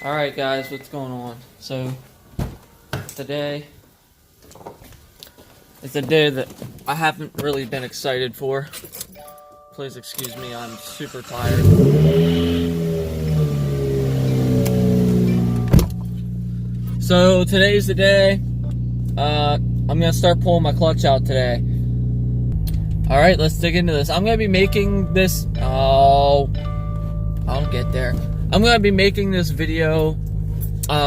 Alright guys, what's going on? So, today is a day that I haven't really been excited for. Please excuse me, I'm super tired. So, today's the day. I'm gonna start pulling my clutch out today. Alright, let's dig into this. I'm gonna be making this... I'll get there. I'm going to be making this video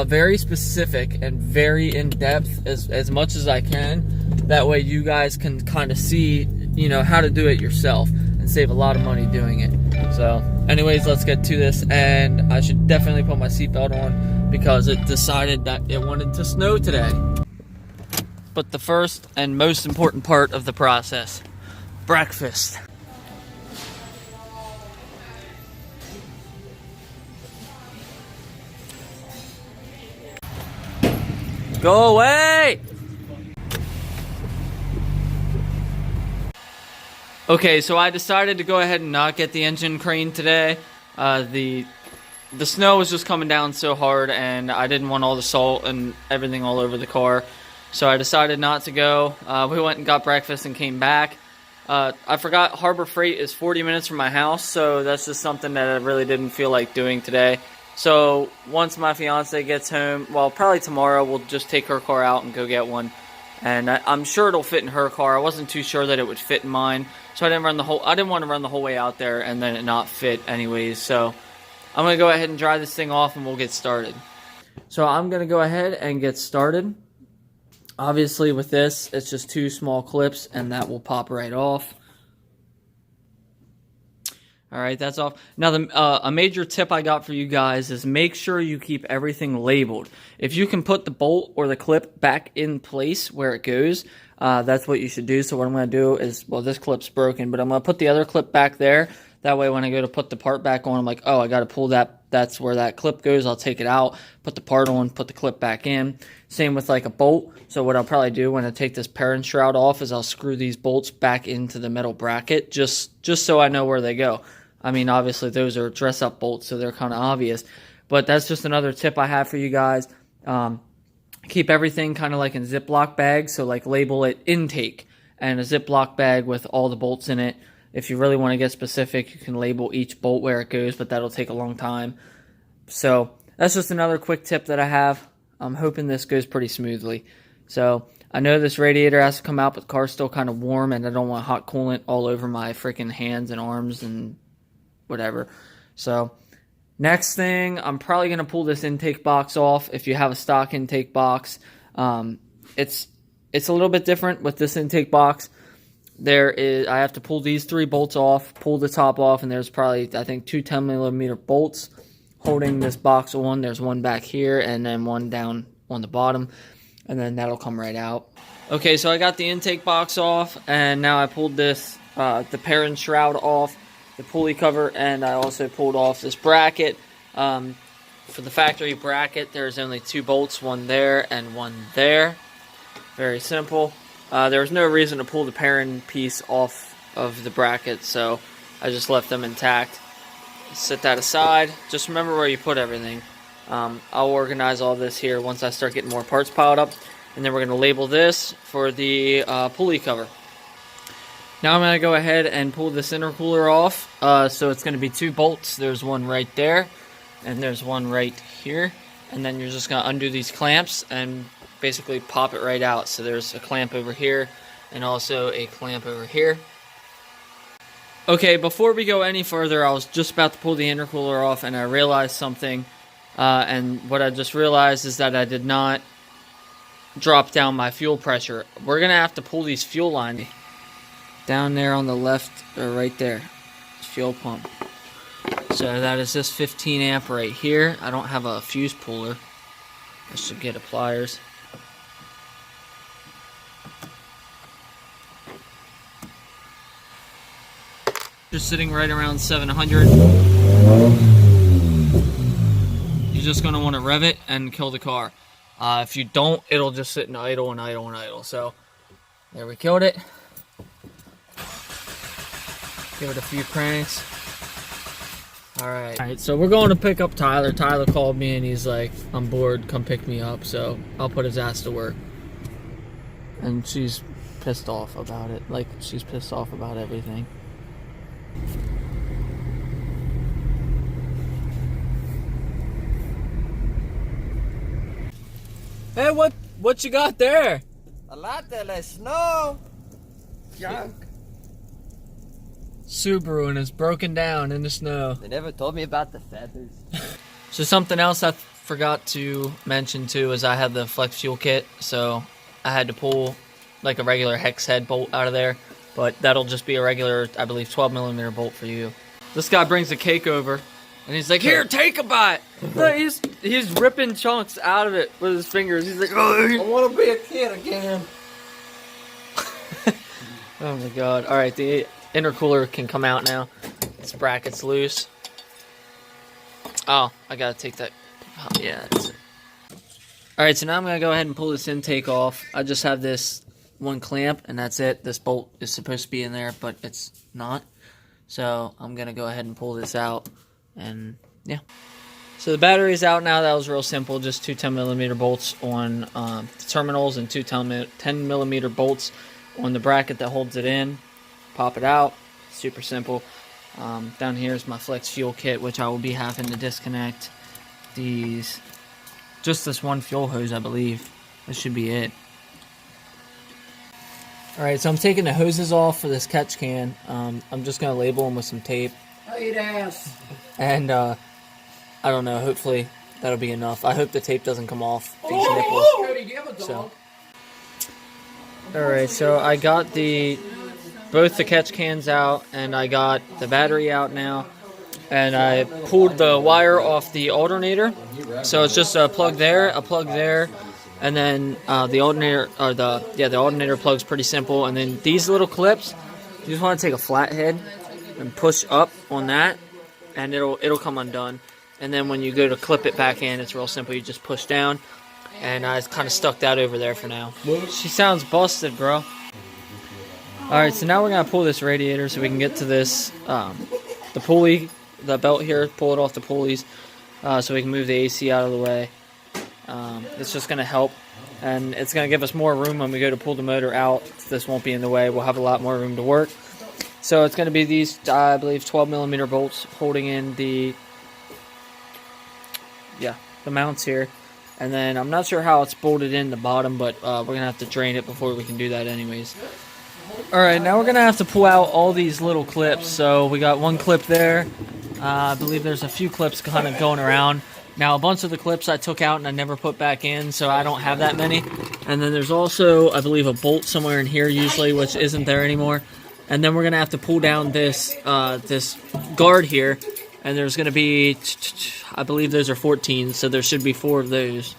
very specific and very in-depth as much as I can. That way you guys can kind of see, you know, how to do it yourself and save a lot of money doing it. So, anyways, let's get to this. And I should definitely put my seatbelt on because it decided that it wanted to snow today. But the first and most important part of the process, breakfast. Go away! Okay, so I decided to go ahead and not get the engine crane today. The snow was just coming down so hard and I didn't want all the salt and everything all over the car. So I decided not to go. We went and got breakfast and came back. I forgot Harbor Freight is 40 minutes from my house, so that's just something that I really didn't feel like doing today. So, once my fiance gets home, well, probably tomorrow, we'll just take her car out and go get one. And I'm sure it'll fit in her car. I wasn't too sure that it would fit in mine. So I didn't want to run the whole way out there and then it not fit anyways. So, I'm going to go ahead and dry this thing off and we'll get started. So, I'm going to go ahead and get started. Obviously, with this, it's just 2 small clips and that will pop right off. Alright, that's off. Now, a major tip I got for you guys is make sure you keep everything labeled. If you can put the bolt or the clip back in place where it goes, that's what you should do. So what I'm going to do is, well, this clip's broken, but I'm going to put the other clip back there. That way when I go to put the part back on, I'm like, oh, I got to pull that. That's where that clip goes. I'll take it out, put the part on, put the clip back in. Same with like a bolt. So what I'll probably do when I take this parent shroud off is I'll screw these bolts back into the metal bracket just so I know where they go. I mean, obviously, those are dress-up bolts, so they're kind of obvious. But that's just another tip I have for you guys. Keep everything kind of like in Ziploc bags, so like label it intake and a Ziploc bag with all the bolts in it. If you really want to get specific, you can label each bolt where it goes, but that'll take a long time. So that's just another quick tip that I have. I'm hoping this goes pretty smoothly. So I know this radiator has to come out, but the car's still kind of warm, and I don't want hot coolant all over my freaking hands and arms and whatever. So next thing, I'm probably going to pull this intake box off. If you have a stock intake box, it's a little bit different with this intake box. I have to pull these 3 bolts off, pull the top off, and there's probably, I think, 2 10mm bolts holding this box on. There's one back here and then one down on the bottom, and then that'll come right out. Okay, so I got the intake box off, and now I pulled this the parent shroud off, the pulley cover, and I also pulled off this bracket. For the factory bracket, there's only 2 bolts, one there and one there. Very simple. There was no reason to pull the parent piece off of the bracket, so I just left them intact. Set that aside. Just remember where you put everything. I'll organize all this here once I start getting more parts piled up, and then we're going to label this for the pulley cover. Now I'm going to go ahead and pull this intercooler off. So it's going to be 2 bolts. There's one right there, and there's one right here. And then you're just going to undo these clamps and basically pop it right out. So there's a clamp over here and also a clamp over here. Okay, before we go any further, I was just about to pull the intercooler off and I realized something. And what I just realized is that I did not drop down my fuel pressure. We're going to have to pull these fuel lines down there on the left, or right there, fuel pump. So that is this 15 amp right here. I don't have a fuse puller. I should get a pliers. Just sitting right around 700. You're just going to want to rev it and kill the car. If you don't, it'll just sit in idle and idle and idle. So there, we killed it. Give it a few cranks. Alright, so we're going to pick up Tyler. Tyler called me and he's like, I'm bored, come pick me up. So I'll put his ass to work. And she's pissed off about it. Like, she's pissed off about everything. Hey, what you got there? A lot of snow. Junk. Subaru and it's broken down in the snow. They never told me about the feathers. So something else I forgot to mention too is I have the flex fuel kit, so I had to pull like a regular hex head bolt out of there, but that'll just be a regular, I believe, 12mm bolt for you. This guy brings a cake over and he's like, here, take a bite. Look, he's ripping chunks out of it with his fingers. He's like, oh, I want to be a kid again. Oh my god. Alright, the intercooler can come out now. This bracket's loose. Oh, I gotta take that. Oh, yeah, that's it. Alright, so now I'm gonna go ahead and pull this intake off. I just have this one clamp and that's it. This bolt is supposed to be in there, but it's not. So I'm gonna go ahead and pull this out. And yeah. So the battery's out now. That was real simple. Just two 10mm bolts on the terminals and two 10mm bolts on the bracket that holds it in. Pop it out. Super simple. Down here is my flex fuel kit, which I will be having to disconnect these. Just this one fuel hose, I believe. That should be it. Alright, so I'm taking the hoses off for this catch can. I'm just going to label them with some tape. Eat ass. And, I don't know, hopefully that'll be enough. I hope the tape doesn't come off these nipples. So. Alright, so I got both the catch cans out, and I got the battery out now. And I pulled the wire off the alternator. So it's just a plug there, and then the alternator, or the alternator plug's pretty simple. And then these little clips, you just want to take a flathead and push up on that, and it'll come undone. And then when you go to clip it back in, it's real simple. You just push down, and I kind of stuck that over there for now. She sounds busted, bro. Alright, so now we're going to pull this radiator so we can get to this, the pulley, the belt here, pull it off the pulleys, so we can move the AC out of the way. It's just going to help, and it's going to give us more room when we go to pull the motor out. This won't be in the way. We'll have a lot more room to work. So it's going to be these, I believe, 12mm bolts holding in the mounts here. And then I'm not sure how it's bolted in the bottom, but we're going to have to drain it before we can do that anyways. Alright, now we're going to have to pull out all these little clips. So we got one clip there. I believe there's a few clips kind of going around. Now a bunch of the clips I took out and I never put back in, so I don't have that many. And then there's also, I believe, a bolt somewhere in here usually, which isn't there anymore. And then we're going to have to pull down this this guard here. And there's going to be, I believe those are 14, so there should be 4 of those.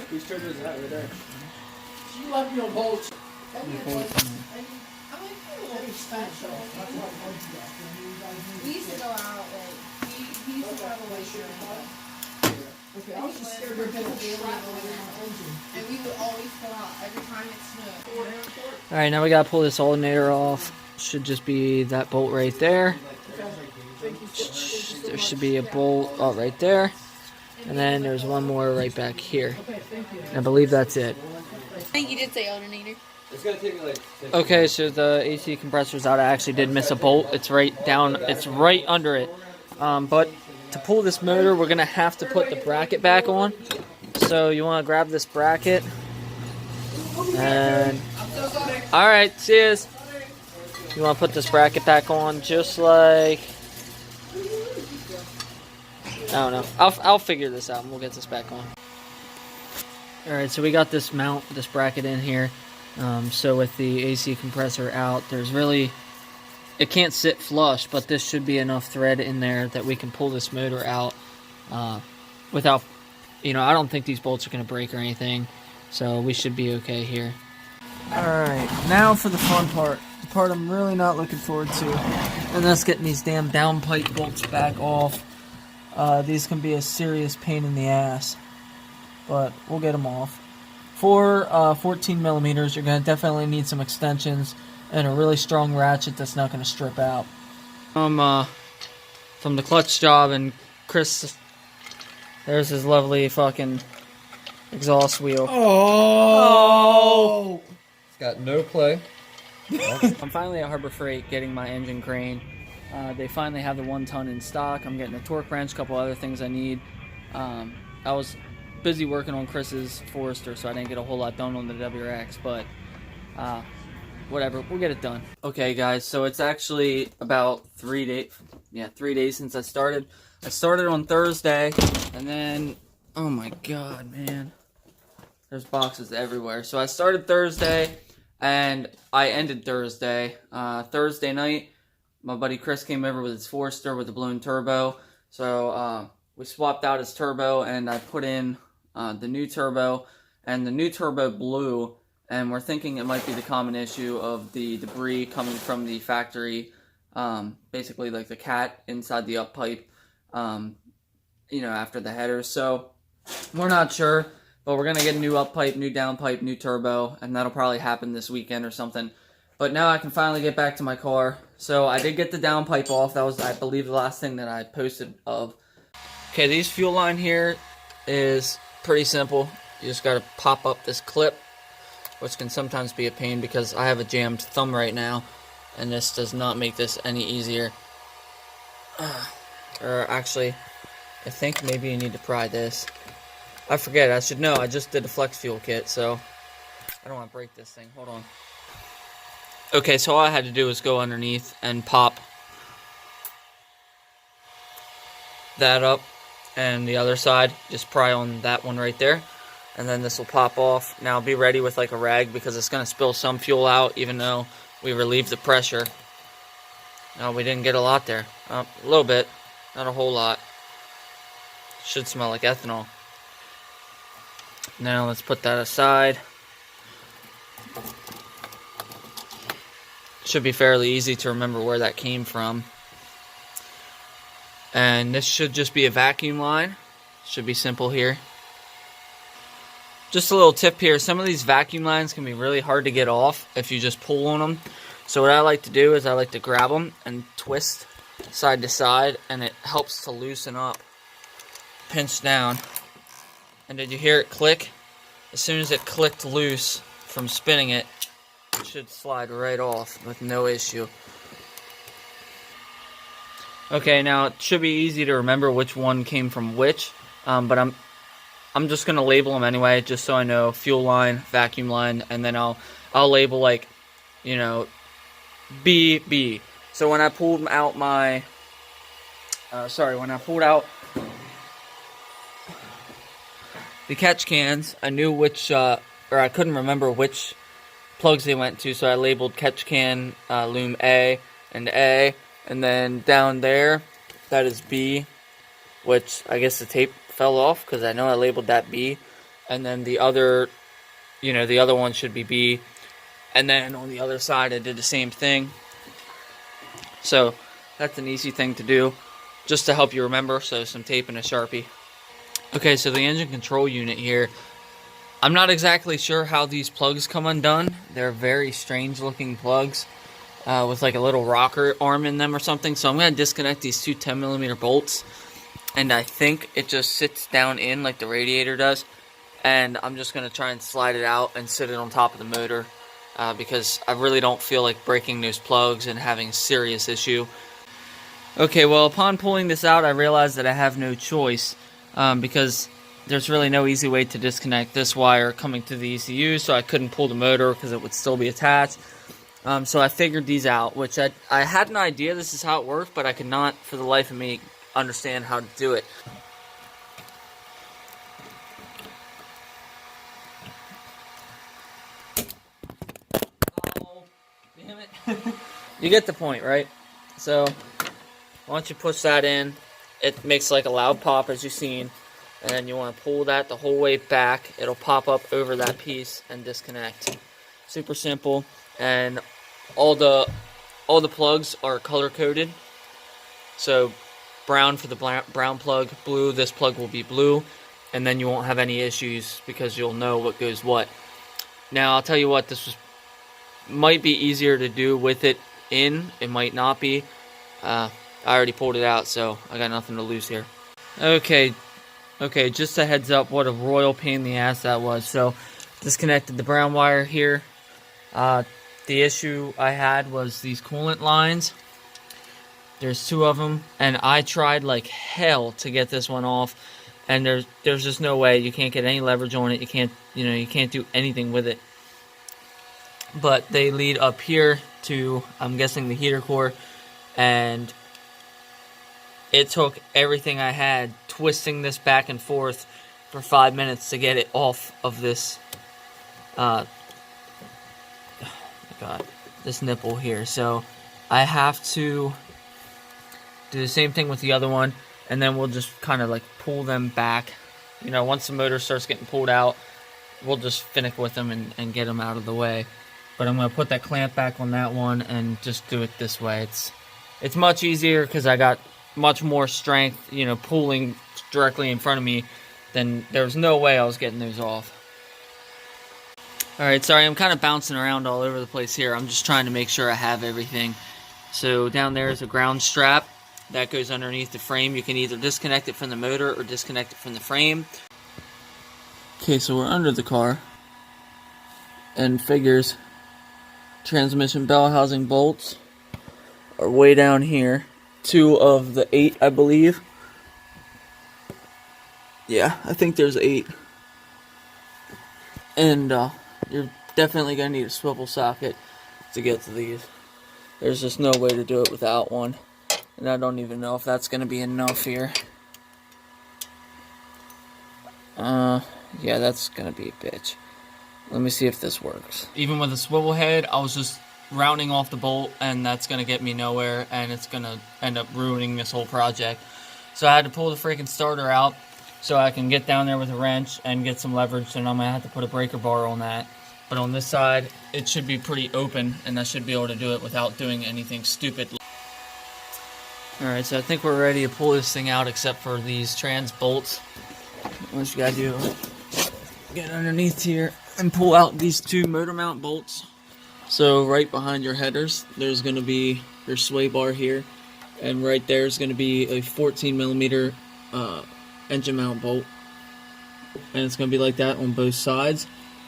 Whose trigger is that right there? She left me on bolts. We used to go out, like, he used to travel like sure. Okay, I was just scared of getting trapped in the engine. And we would always go out every time it snowed. Alright, now we gotta pull this alternator off. Should just be that bolt right there. There should be a bolt right there. And then there's one more right back here. I believe that's it. I think you did say alternator. It's gonna take me like. Okay, so the AC compressor's out. I actually did miss a bolt. It's right down. It's right under it. But to pull this motor, we're gonna have to put the bracket back on. So you want to grab this bracket. And all right, cheers. You want to put this bracket back on, just like. I don't know. I'll figure this out and we'll get this back on. Alright, so we got this mount, this bracket in here. So with the AC compressor out, there's really, it can't sit flush, but this should be enough thread in there that we can pull this motor out without, I don't think these bolts are going to break or anything. So we should be okay here. Alright, now for the fun part. The part I'm really not looking forward to. And that's getting these damn downpipe bolts back off. These can be a serious pain in the ass, but we'll get them off. For 14 millimeters, you're going to definitely need some extensions and a really strong ratchet that's not going to strip out. From the clutch job, and Chris, there's his lovely fucking exhaust wheel. Oh! It's got no play. I'm finally at Harbor Freight getting my engine crane. They finally have the 1 ton in stock. I'm getting a torque wrench, a couple other things I need. I was busy working on Chris's Forester, so I didn't get a whole lot done on the WRX, but whatever, we'll get it done. Okay, guys, so it's actually about 3 days. Yeah, 3 days since I started. I started on Thursday, and then, oh my god, man, there's boxes everywhere. So I started Thursday, and I ended Thursday. Thursday night, my buddy Chris came over with his Forester with the blown turbo. So we swapped out his turbo, and I put in the new turbo, and the new turbo blew, and we're thinking it might be the common issue of the debris coming from the factory, basically like the cat inside the up pipe, you know, after the header. So we're not sure, but we're going to get a new up pipe, new down pipe, new turbo, and that'll probably happen this weekend or something. But now I can finally get back to my car. So I did get the down pipe off. That was, I believe, the last thing that I posted of. Okay, these fuel line here is pretty simple. You just got to pop up this clip, which can sometimes be a pain because I have a jammed thumb right now, and this does not make this any easier. Or actually, I think maybe you need to pry this. I forget, I should know. I just did a flex fuel kit, so I don't want to break this thing. Hold on. Okay, so all I had to do was go underneath and pop that up, and the other side, just pry on that one right there, and then this will pop off. Now be ready with like a rag because it's going to spill some fuel out even though we relieved the pressure. No, we didn't get a lot there. A little bit, not a whole lot. Should smell like ethanol. Now let's put that aside. Should be fairly easy to remember where that came from. And this should just be a vacuum line. Should be simple here. Just a little tip here. Some of these vacuum lines can be really hard to get off if you just pull on them. So what I like to do is I like to grab them and twist side to side, and it helps to loosen up. Pinch down. And did you hear it click? As soon as it clicked loose from spinning it, it should slide right off with no issue. Okay, now it should be easy to remember which one came from which, but I'm just gonna label them anyway, just so I know fuel line, vacuum line, and then I'll label, like, you know, B. So when I pulled out my, when I pulled out the catch cans, I knew which, or I couldn't remember which plugs they went to, so I labeled catch can loom A, and then down there, that is B, which I guess the tape fell off because I know I labeled that B, and then the other, you know, the other one should be B, and then on the other side I did the same thing. So that's an easy thing to do, just to help you remember. So some tape and a Sharpie. Okay, so the engine control unit here, I'm not exactly sure how these plugs come undone. They're very strange looking plugs with like a little rocker arm in them or something. So I'm going to disconnect these two 10mm bolts, and I think it just sits down in like the radiator does, and I'm just going to try and slide it out and sit it on top of the motor because I really don't feel like breaking those plugs and having a serious issue. Okay, well, upon pulling this out, I realized that I have no choice because there's really no easy way to disconnect this wire coming to the ECU, so I couldn't pull the motor because it would still be attached. So I figured these out, which I had an idea this is how it worked, but I could not, for the life of me, understand how to do it. Oh, damn it. You get the point, right? So once you push that in, it makes like a loud pop, as you've seen. And then you want to pull that the whole way back. It'll pop up over that piece and disconnect. Super simple. And all the plugs are color coded. So brown for the brown plug, blue, this plug will be blue. and then you won't have any issues because you'll know what goes what. Now, I'll tell you what, might be easier to do with it in. It might not be. I already pulled it out, so I got nothing to lose here. Okay, just a heads up, what a royal pain in the ass that was. So, disconnected the brown wire here. The issue I had was these coolant lines. There's 2 of them, and I tried like hell to get this one off, and there's just no way. You can't get any leverage on it. You can't do anything with it. But they lead up here to, I'm guessing, the heater core, and it took everything I had twisting this back and forth for 5 minutes to get it off of this oh my god, this nipple here. So I have to do the same thing with the other one, and then we'll just kind of like pull them back. Once the motor starts getting pulled out, we'll just finick with them and get them out of the way. But I'm going to put that clamp back on that one and just do it this way. It's much easier because I got much more strength, pulling directly in front of me. Then there's no way I was getting those off. Alright, sorry, I'm kind of bouncing around all over the place here. I'm just trying to make sure I have everything. So down there is a ground strap that goes underneath the frame. You can either disconnect it from the motor or disconnect it from the frame. Okay, so we're under the car. And figures, transmission bell housing bolts are way down here. 2 of the 8, I believe. Yeah, I think there's 8. And you're definitely going to need a swivel socket to get to these. There's just no way to do it without one. And I don't even know if that's going to be enough here. Yeah, that's going to be a bitch. Let me see if this works. Even with a swivel head, I was just rounding off the bolt, and that's going to get me nowhere, and it's going to end up ruining this whole project. So I had to pull the freaking starter out so I can get down there with a wrench and get some leverage, and I'm going to have to put a breaker bar on that. But on this side, it should be pretty open, and I should be able to do it without doing anything stupid. Alright, so I think we're ready to pull this thing out except for these trans bolts. What you gotta do, get underneath here and pull out these 2 motor mount bolts. So right behind your headers, there's going to be your sway bar here, and right there is going to be a 14mm engine mount bolt, and it's going to be like that on both sides.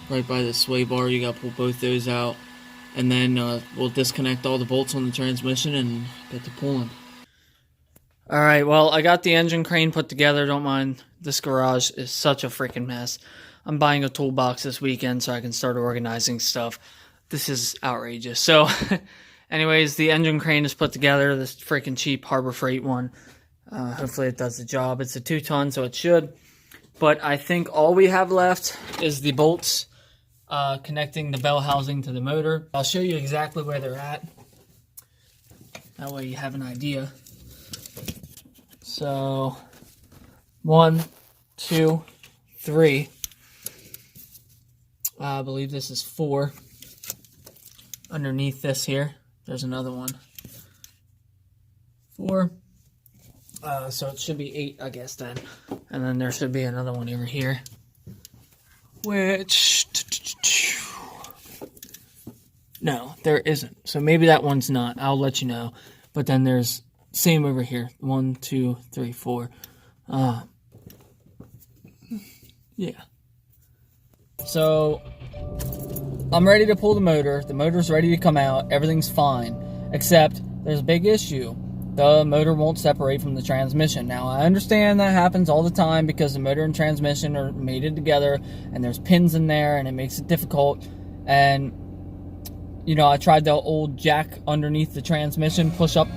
Right by the sway bar, you got to pull both those out, and then we'll disconnect all the bolts on the transmission and get to pulling. Alright, well, I got the engine crane put together. Don't mind, this garage is such a freaking mess. I'm buying a toolbox this weekend so I can start organizing stuff. This is outrageous. So, anyways, the engine crane is put together. This freaking cheap Harbor Freight one. Hopefully it does the job. It's a 2-ton, so it should. But I think all we have left is the bolts connecting the bell housing to the motor. I'll show you exactly where they're at. That way you have an idea. So, 1, 2, 3. I believe this is 4. Underneath this here, there's another one. 4. So it should be 8, I guess, then. And then there should be another one over here. Which... No, there isn't. So maybe that one's not. I'll let you know. But then there's... Same over here. 1, 2, 3, 4. Yeah. So... I'm ready to pull the motor. The motor's ready to come out. Everything's fine. Except, there's a big issue. The motor won't separate from the transmission. Now, I understand that happens all the time because the motor and transmission are mated together and there's pins in there and it makes it difficult. And, I tried the old jack underneath the transmission, push up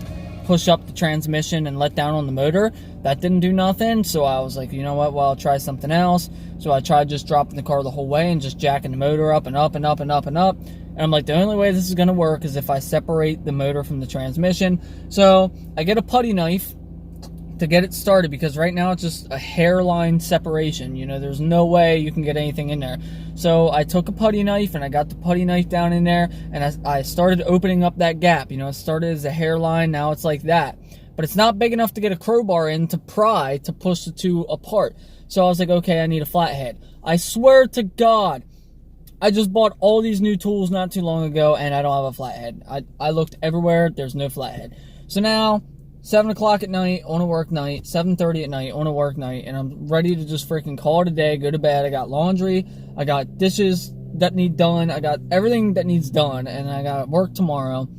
the transmission and let down on the motor. That didn't do nothing, so I was like, you know what, well, I'll try something else. So I tried just dropping the car the whole way and just jacking the motor up and up and up and up and up. And I'm like, the only way this is going to work is if I separate the motor from the transmission. So I get a putty knife to get it started because right now it's just a hairline separation. There's no way you can get anything in there. So I took a putty knife and I got the putty knife down in there and I started opening up that gap. It started as a hairline, now it's like that. but it's not big enough to get a crowbar in to pry to push the two apart. So I was like, okay, I need a flathead. I swear to God, I just bought all these new tools not too long ago, and I don't have a flathead. I looked everywhere. There's no flathead. So now, 7 o'clock at night on a work night, 7:30 at night on a work night, and I'm ready to just freaking call it a day, go to bed. I got laundry. I got dishes that need done. I got everything that needs done, and I got work tomorrow.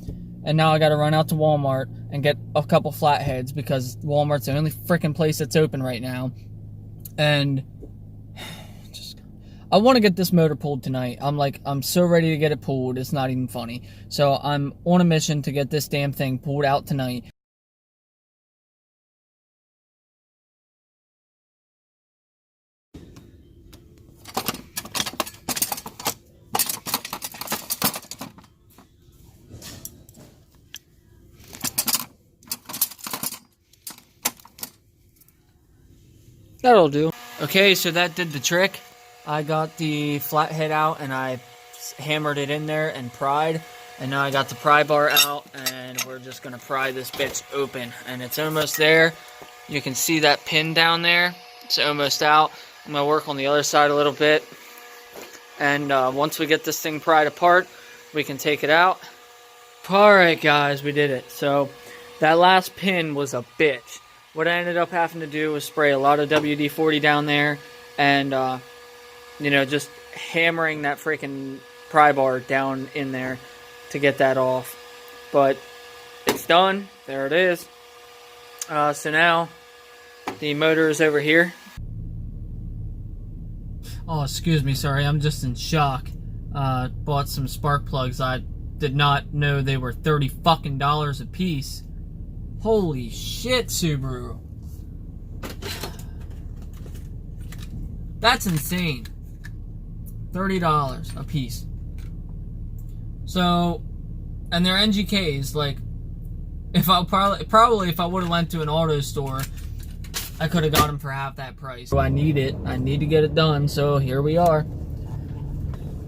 And now I got to run out to Walmart and get a couple flatheads because Walmart's the only freaking place that's open right now. And I want to get this motor pulled tonight. I'm so ready to get it pulled. It's not even funny. So I'm on a mission to get this damn thing pulled out tonight. That'll do. Okay, so that did the trick. I got the flathead out and I hammered it in there and pried. And now I got the pry bar out and we're just going to pry this bitch open. And it's almost there. You can see that pin down there. It's almost out. I'm going to work on the other side a little bit. And once we get this thing pried apart, we can take it out. Alright guys, we did it. So that last pin was a bitch. What I ended up having to do was spray a lot of WD-40 down there and, you know, just hammering that freaking pry bar down in there to get that off. But it's done. There it is. So now the motor is over here. Oh, excuse me. Sorry. I'm just in shock. Bought some spark plugs. I did not know they were $30 fucking a piece. Holy shit, Subaru. That's insane. $30 a piece. So, and they're NGKs. Like, if I probably if I would have went to an auto store, I could have got them for half that price. So I need it. I need to get it done. So here we are.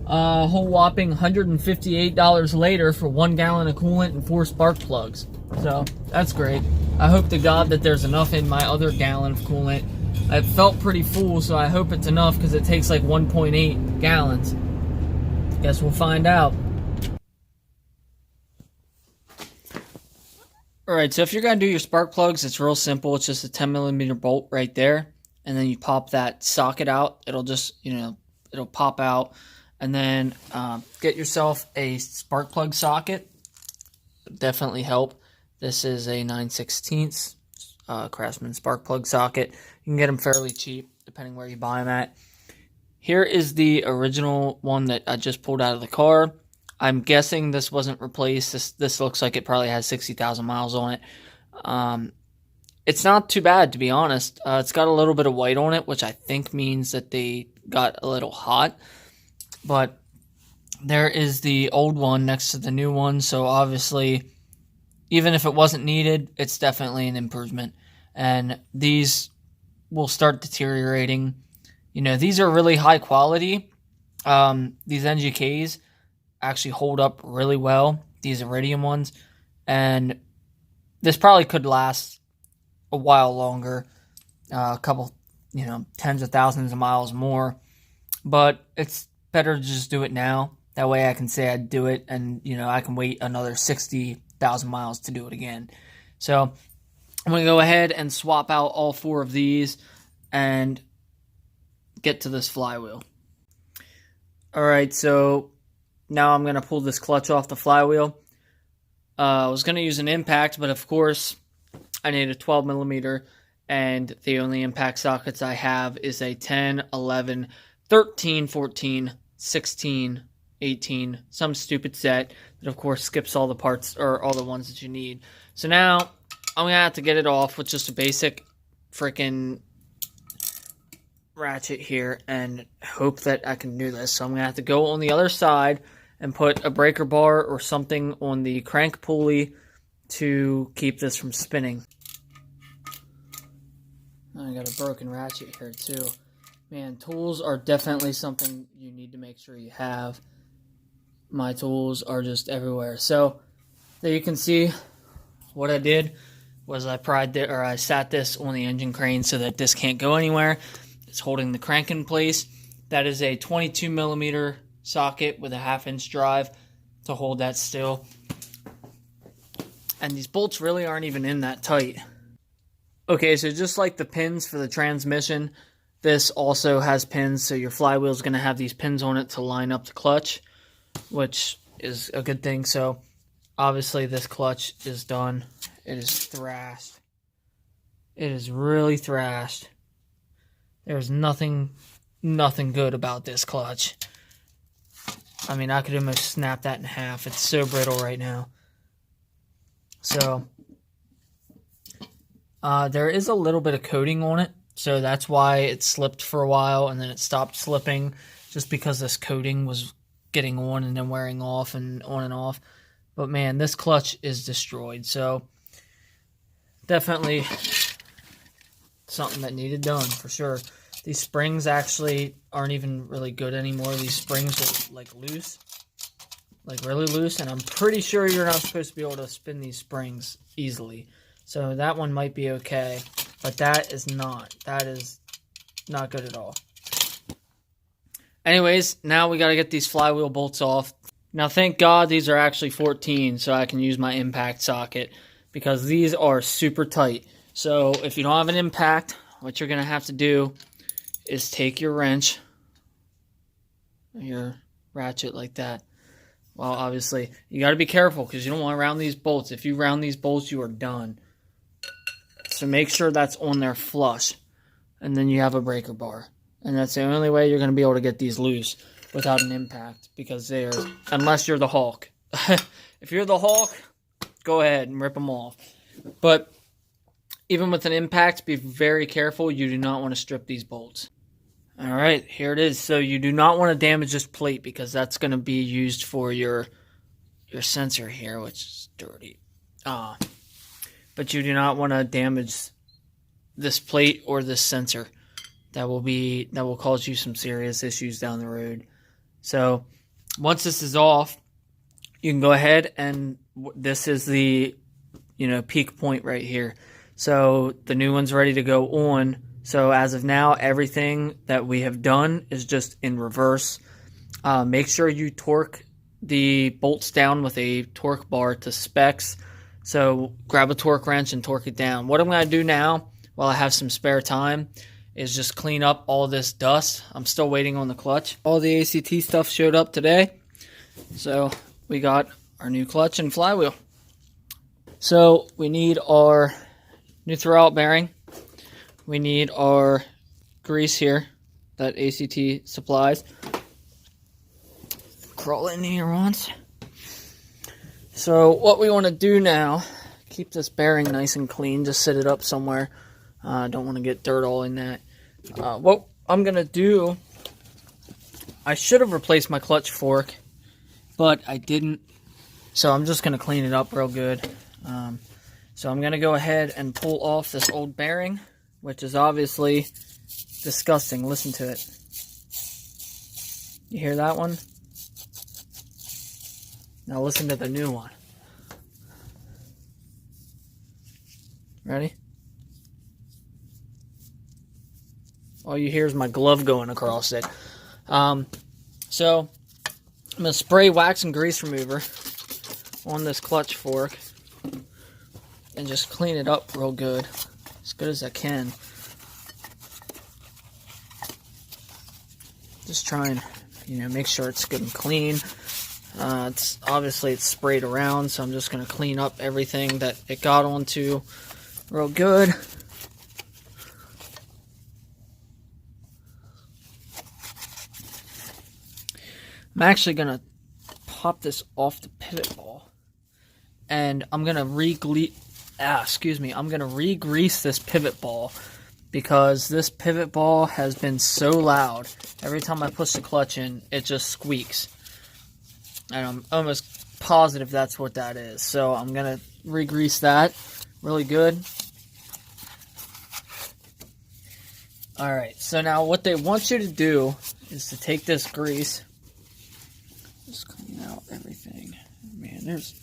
A whole whopping $158 later for 1 gallon of coolant and 4 spark plugs. So that's great. I hope to God that there's enough in my other gallon of coolant. It felt pretty full, so I hope it's enough because it takes like 1.8 gallons. Guess we'll find out. Alright, so if you're going to do your spark plugs, it's real simple. It's just a 10mm bolt right there. And then you pop that socket out. It'll just, you know, it'll pop out. And then get yourself a spark plug socket. Definitely help. This is a 9/16 Craftsman spark plug socket. You can get them fairly cheap, depending where you buy them at. Here is the original one that I just pulled out of the car. I'm guessing this wasn't replaced. This looks like it probably has 60,000 miles on it. It's not too bad, to be honest. It's got a little bit of white on it, which I think means that they got a little hot. But there is the old one next to the new one, so obviously, even if it wasn't needed, it's definitely an improvement. And these will start deteriorating. You know, these are really high quality. These NGKs actually hold up really well, these Iridium ones. And this probably could last a while longer, a couple, you know, tens of thousands of miles more. But it's better to just do it now. That way I can say I'd do it and, you know, I can wait another 60,000 miles to do it again. So I'm going to go ahead and swap out all 4 of these and get to this flywheel. Alright, so now I'm going to pull this clutch off the flywheel. I was going to use an impact, but of course I need a 12mm, and the only impact sockets I have is a 10, 11, 13, 14, 16, 18, some stupid set that of course skips all the parts or all the ones that you need. So now I'm going to have to get it off with just a basic freaking ratchet here and hope that I can do this. So I'm going to have to go on the other side and put a breaker bar or something on the crank pulley to keep this from spinning. I got a broken ratchet here too. Man, tools are definitely something you need to make sure you have. My tools are just everywhere. So there you can see what I did. was I sat this on the engine crane so that this can't go anywhere. It's holding the crank in place. That is a 22 millimeter socket with a 1/2 inch drive to hold that still. And these bolts really aren't even in that tight. Okay, so just like the pins for the transmission, this also has pins, so your flywheel is going to have these pins on it to line up the clutch, which is a good thing. So obviously this clutch is done. It is thrashed. It is really thrashed. There's nothing good about this clutch. I mean, I could almost snap that in half. It's so brittle right now. So there is a little bit of coating on it. So that's why it slipped for a while and then it stopped slipping, just because this coating was getting on and then wearing off and on and off. But man, this clutch is destroyed. So definitely something that needed done for sure. These springs actually aren't even really good anymore. These springs are like loose, like really loose. And I'm pretty sure you're not supposed to be able to spin these springs easily. So that one might be okay, but that is not. That is not good at all. Anyways, now we got to get these flywheel bolts off. Now, thank God these are actually 14, so I can use my impact socket, because these are super tight. So if you don't have an impact, what you're going to have to do is take your wrench, your ratchet like that. Well, obviously, you got to be careful because you don't want to round these bolts. If you round these bolts, you are done. So make sure that's on there flush, and then you have a breaker bar. And that's the only way you're going to be able to get these loose without an impact, because they are, unless you're the Hulk. If you're the Hulk, go ahead and rip them off. But even with an impact, be very careful. You do not want to strip these bolts. All right, here it is. So you do not want to damage this plate, because that's going to be used for your sensor here, which is dirty. But you do not want to damage this plate or this sensor. That will cause you some serious issues down the road. So once this is off, you can go ahead, and this is the peak point right here. So the new one's ready to go on. So as of now, everything that we have done is just in reverse. Make sure you torque the bolts down with a torque bar to specs. So grab a torque wrench and torque it down. What I'm going to do now, while I have some spare time, is just clean up all this dust. I'm still waiting on the clutch. All the ACT stuff showed up today. So we got our new clutch and flywheel. So we need our new throwout bearing. We need our grease here that ACT supplies. Crawl in here once. So what we want to do now, keep this bearing nice and clean. Just set it up somewhere. Don't want to get dirt all in that. What I'm going to do, I should have replaced my clutch fork, but I didn't. So I'm just going to clean it up real good. So I'm going to go ahead and pull off this old bearing, which is obviously disgusting. Listen to it. You hear that one? Now listen to the new one. Ready? All you hear is my glove going across it. So I'm going to spray wax and grease remover on this clutch fork and just clean it up real good as I can. Just try and make sure it's good and clean. It's obviously sprayed around, so I'm just going to clean up everything that it got onto real good. I'm actually going to pop this off the pivot ball, and I'm going to re-grease this pivot ball, because this pivot ball has been so loud. Every time I push the clutch in, it just squeaks. And I'm almost positive that's what that is. So I'm going to re-grease that really good. Alright, so now what they want you to do is to take this grease, just clean out everything. Man, there's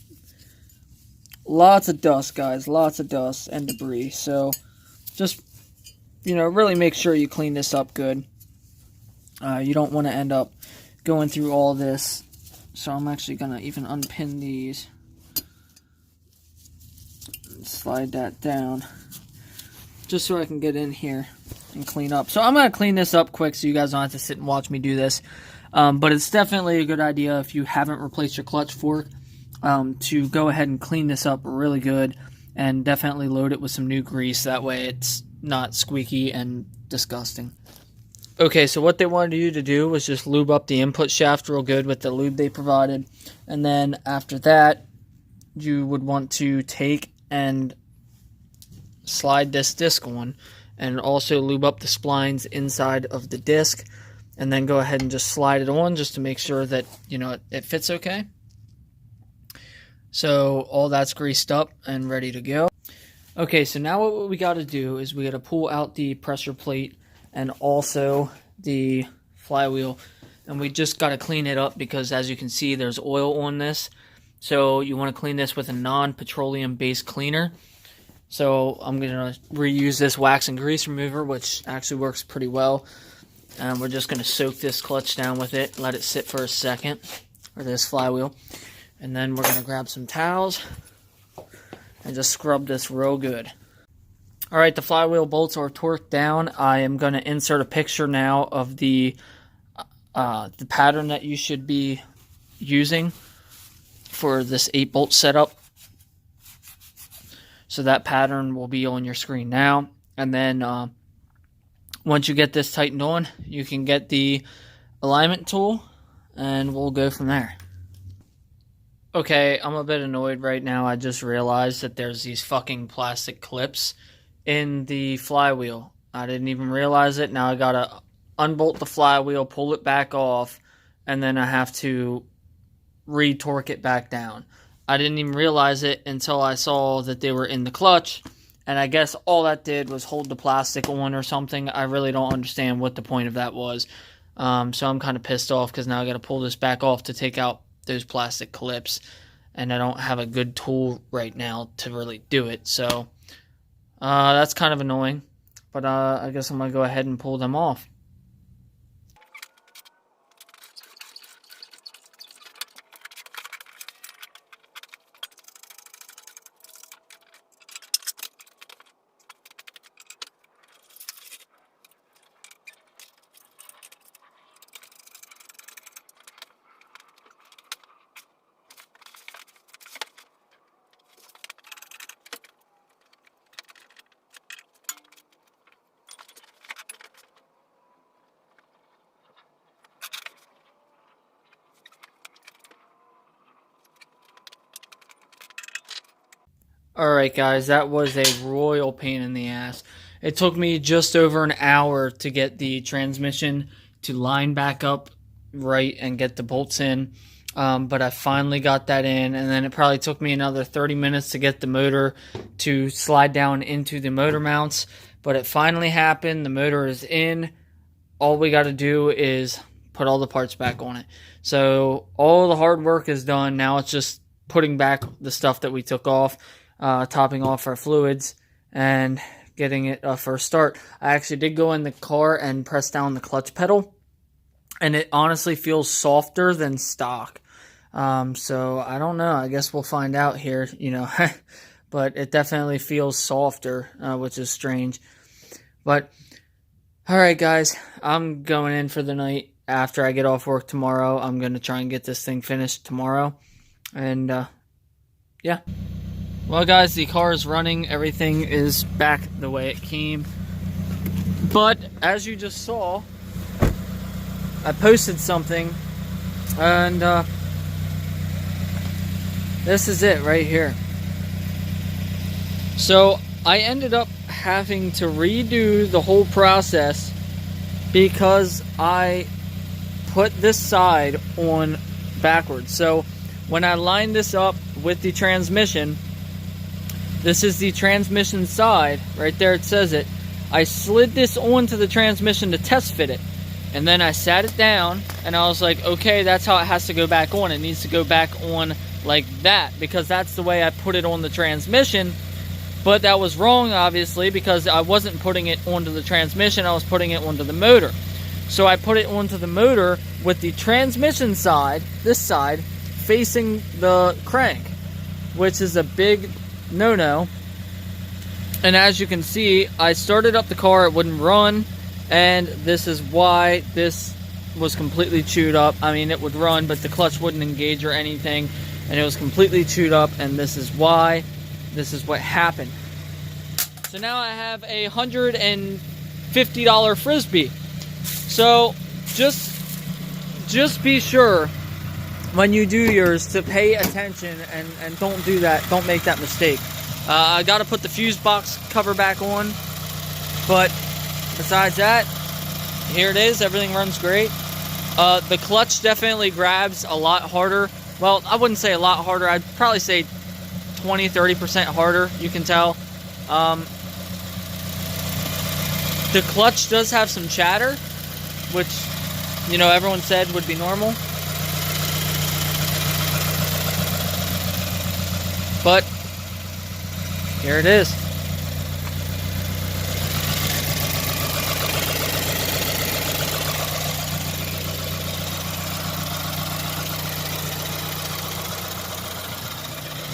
lots of dust, guys, lots of dust and debris. So just, you know, really make sure you clean this up good. You don't want to end up going through all this. So I'm actually going to even unpin these. And slide that down. Just so I can get in here and clean up. So I'm going to clean this up quick so you guys don't have to sit and watch me do this. But it's definitely a good idea if you haven't replaced your clutch fork to go ahead and clean this up really good. And definitely load it with some new grease. That way it's not squeaky and disgusting. Okay, so what they wanted you to do was just lube up the input shaft real good with the lube they provided. And then after that, you would want to take and slide this disc on. And also lube up the splines inside of the disc. And then go ahead and just slide it on just to make sure that, you know, it fits okay. So all that's greased up and ready to go. Okay, so now what we got to do is we got to pull out the pressure plate and also the flywheel, and we just got to clean it up because as you can see there's oil on this, so you want to clean this with a non-petroleum based cleaner. So I'm going to reuse this wax and grease remover, which actually works pretty well, and we're just going to soak this clutch down with it, let it sit for a second, or this flywheel, and then we're going to grab some towels and just scrub this real good. Alright, the flywheel bolts are torqued down. I am going to insert a picture now of the pattern that you should be using for this 8-bolt setup. So that pattern will be on your screen now. And then once you get this tightened on, you can get the alignment tool and we'll go from there. Okay, I'm a bit annoyed right now. I just realized that there's these fucking plastic clips in the flywheel. I didn't even realize it. Now I gotta unbolt the flywheel, pull it back off, and then I have to re-torque it back down. I didn't even realize it until I saw that they were in the clutch, and I guess all that did was hold the plastic on or something. I really don't understand what the point of that was. So I'm kind of pissed off because now I gotta pull this back off to take out those plastic clips, and I don't have a good tool right now to really do it. So that's kind of annoying, but I guess I'm going to go ahead and pull them off. Alright guys, that was a royal pain in the ass. It took me just over an hour to get the transmission to line back up right and get the bolts in. But I finally got that in, and then it probably took me another 30 minutes to get the motor to slide down into the motor mounts. But it finally happened. The motor is in. All we got to do is put all the parts back on it. So all the hard work is done. Now it's just putting back the stuff that we took off. Topping off our fluids and getting it for a start. I actually did go in the car and press down the clutch pedal, and it honestly feels softer than stock. So I don't know. I guess we'll find out here, you know. But it definitely feels softer, which is strange. But alright guys, I'm going in for the night. After I get off work tomorrow, I'm going to try and get this thing finished tomorrow. And yeah. Well guys, the car is running, everything is back the way it came. But as you just saw, I posted something, and this is it right here. So I ended up having to redo the whole process because I put this side on backwards. So when I lined this up with the transmission, this is the transmission side. Right there it says it. I slid this onto the transmission to test fit it. And then I sat it down and I was like, okay, that's how it has to go back on. It needs to go back on like that, because that's the way I put it on the transmission. But that was wrong, obviously, because I wasn't putting it onto the transmission, I was putting it onto the motor. So I put it onto the motor with the transmission side, this side, facing the crank, which is a big no-no. And as you can see, I started up the car, it wouldn't run, and this is why this was completely chewed up. I mean, it would run, but the clutch wouldn't engage or anything, and it was completely chewed up, and this is why. This is what happened. So now I have a $150 Frisbee. So just be sure when you do yours to pay attention and don't do that. Don't make that mistake. I got to put the fuse box cover back on, but besides that, here it is. Everything runs great. The clutch definitely grabs a lot harder. Well, I wouldn't say a lot harder. I'd probably say 20-30% harder. You can tell. The clutch does have some chatter, which, you know, everyone said would be normal. But here it is.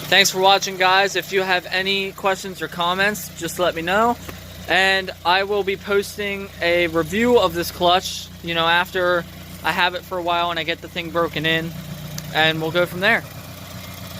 Thanks for watching, guys. If you have any questions or comments, just let me know. And I will be posting a review of this clutch, you know, after I have it for a while and I get the thing broken in. And we'll go from there.